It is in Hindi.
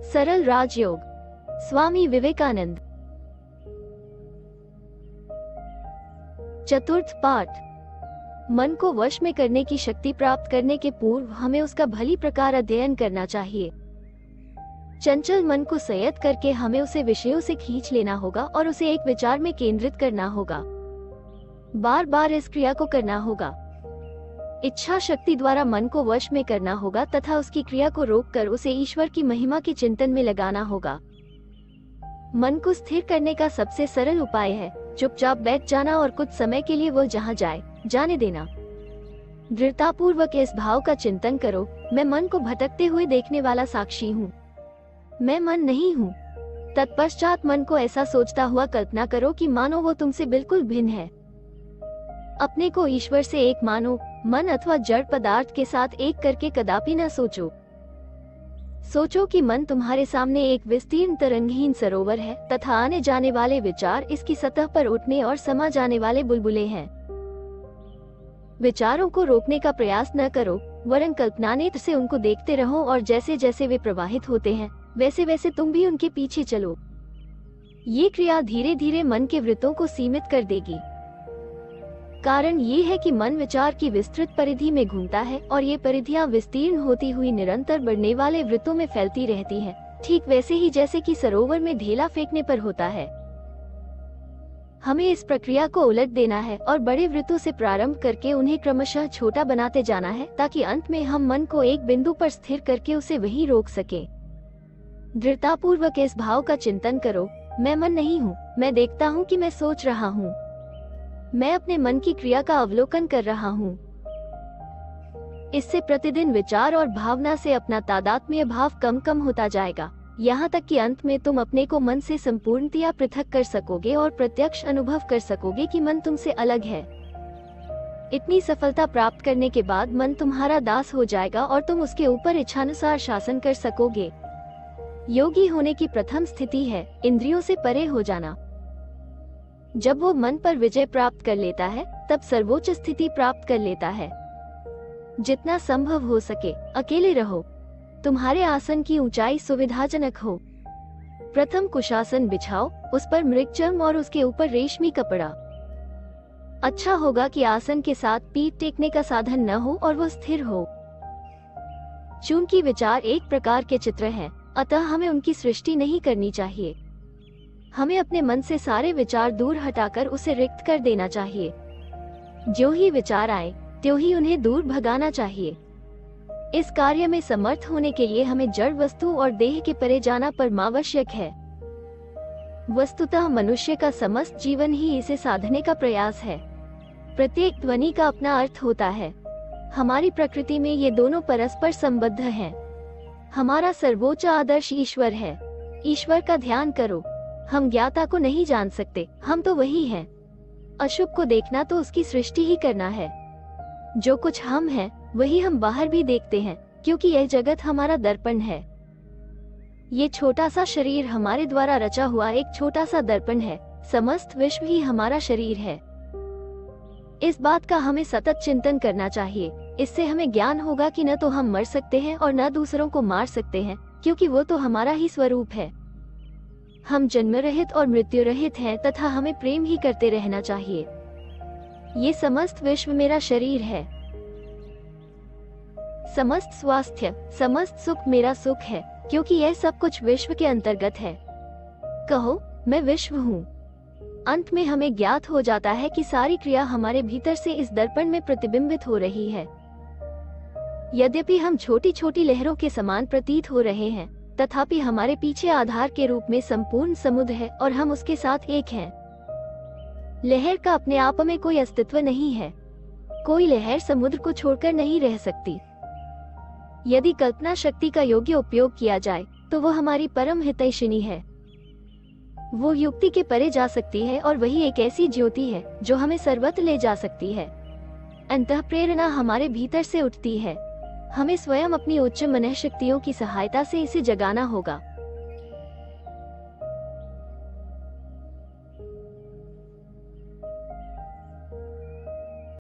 सरल राजयोग, स्वामी विवेकानंद। चतुर्थ पाठ। मन को वश में करने की शक्ति प्राप्त करने के पूर्व हमें उसका भली प्रकार अध्ययन करना चाहिए। चंचल मन को संयत करके हमें उसे विषयों से खींच लेना होगा और उसे एक विचार में केंद्रित करना होगा। बार बार इस क्रिया को करना होगा। इच्छा शक्ति द्वारा मन को वश में करना होगा तथा उसकी क्रिया को रोककर उसे ईश्वर की महिमा के चिंतन में लगाना होगा। मन को स्थिर करने का सबसे सरल उपाय है चुपचाप बैठ जाना और कुछ समय के लिए वो जहाँ जाए जाने देना। दृढ़तापूर्वक इस भाव का चिंतन करो, मैं मन को भटकते हुए देखने वाला साक्षी हूँ, मैं मन नहीं हूँ। तत्पश्चात मन को ऐसा सोचता हुआ कल्पना करो कि मानो वो तुमसे बिल्कुल भिन्न है। अपने को ईश्वर से एक मानो, मन अथवा जड़ पदार्थ के साथ एक करके कदापि न सोचो। सोचो कि मन तुम्हारे सामने एक विस्तीर्ण तरंगहीन सरोवर है तथा आने जाने वाले विचार इसकी सतह पर उठने और समा जाने वाले बुलबुले हैं। विचारों को रोकने का प्रयास न करो, वरन कल्पनानेत्र से उनको देखते रहो और जैसे जैसे वे प्रवाहित होते हैं वैसे वैसे तुम भी उनके पीछे चलो। ये क्रिया धीरे धीरे मन के वृत्तों को सीमित कर देगी। कारण ये है कि मन विचार की विस्तृत परिधि में घूमता है और ये परिधियां विस्तीर्ण होती हुई निरंतर बढ़ने वाले वृत्तों में फैलती रहती हैं, ठीक वैसे ही जैसे कि सरोवर में ढेला फेंकने पर होता है। हमें इस प्रक्रिया को उलट देना है और बड़े वृत्तों से प्रारंभ करके उन्हें क्रमशः छोटा बनाते जाना है ताकि अंत में हम मन को एक बिंदु पर स्थिर करके उसे वहीं रोक सके। दृढ़तापूर्वक इस भाव का चिंतन करो, मैं मन नहीं हूँ, मैं देखता हूँ कि मैं सोच रहा हूँ, मैं अपने मन की क्रिया का अवलोकन कर रहा हूँ। इससे प्रतिदिन विचार और भावना से अपना तादात्म्य भाव कम कम होता जाएगा, यहाँ तक कि अंत में तुम अपने को मन से संपूर्णतया पृथक कर सकोगे और प्रत्यक्ष अनुभव कर सकोगे कि मन तुमसे अलग है। इतनी सफलता प्राप्त करने के बाद मन तुम्हारा दास हो जाएगा और तुम उसके ऊपर इच्छानुसार शासन कर सकोगे। योगी होने की प्रथम स्थिति है इंद्रियों से परे हो जाना। जब वो मन पर विजय प्राप्त कर लेता है तब सर्वोच्च स्थिति प्राप्त कर लेता है। जितना संभव हो सके अकेले रहो, तुम्हारे आसन की ऊंचाई सुविधाजनक हो। प्रथम कुशासन बिछाओ, उस पर मृगचर्म और उसके ऊपर रेशमी कपड़ा। अच्छा होगा कि आसन के साथ पीठ टेकने का साधन न हो और वो स्थिर हो। चूंकि विचार एक प्रकार के चित्र हैं, अतः हमें उनकी सृष्टि नहीं करनी चाहिए। हमें अपने मन से सारे विचार दूर हटाकर उसे रिक्त कर देना चाहिए। जो ही विचार आए त्यों ही उन्हें दूर भगाना चाहिए। इस कार्य में समर्थ होने के लिए हमें जड़ वस्तु और देह के परे जाना परमावश्यक है। वस्तुतः मनुष्य का समस्त जीवन ही इसे साधने का प्रयास है। प्रत्येक ध्वनि का अपना अर्थ होता है। हमारी प्रकृति में ये दोनों परस्पर संबद्ध हैं। हमारा सर्वोच्च आदर्श ईश्वर है। ईश्वर का ध्यान करो। हम ज्ञाता को नहीं जान सकते, हम तो वही हैं। अशुभ को देखना तो उसकी सृष्टि ही करना है। जो कुछ हम हैं वही हम बाहर भी देखते हैं, क्योंकि यह जगत हमारा दर्पण है। ये छोटा सा शरीर हमारे द्वारा रचा हुआ एक छोटा सा दर्पण है। समस्त विश्व ही हमारा शरीर है। इस बात का हमें सतत चिंतन करना चाहिए। इससे हमें ज्ञान होगा कि न तो हम मर सकते हैं और न दूसरों को मार सकते हैं, क्योंकि वो तो हमारा ही स्वरूप है। हम जन्म रहित और मृत्यु रहित हैं तथा हमें प्रेम ही करते रहना चाहिए। ये समस्त विश्व मेरा शरीर है। समस्त स्वास्थ्य, समस्त सुख मेरा सुख है, क्योंकि यह सब कुछ विश्व के अंतर्गत है। कहो, मैं विश्व हूँ। अंत में हमें ज्ञात हो जाता है कि सारी क्रिया हमारे भीतर से इस दर्पण में प्रतिबिंबित हो रही है। यद्यपि हम छोटी छोटी लहरों के समान प्रतीत हो रहे हैं, तथापि हमारे पीछे आधार के रूप में संपूर्ण समुद्र है और हम उसके साथ एक हैं। लहर का अपने आप में कोई अस्तित्व नहीं है। कोई लहर समुद्र को छोड़कर नहीं रह सकती। यदि कल्पना शक्ति का योग्य उपयोग किया जाए तो वो हमारी परम हितैषिणी है। वो युक्ति के परे जा सकती है और वही एक ऐसी ज्योति है जो हमें सर्वत्र ले जा सकती है। अंतःप्रेरणा हमारे भीतर से उठती है। हमें स्वयं अपनी उच्च मनःशक्तियों की सहायता से इसे जगाना होगा।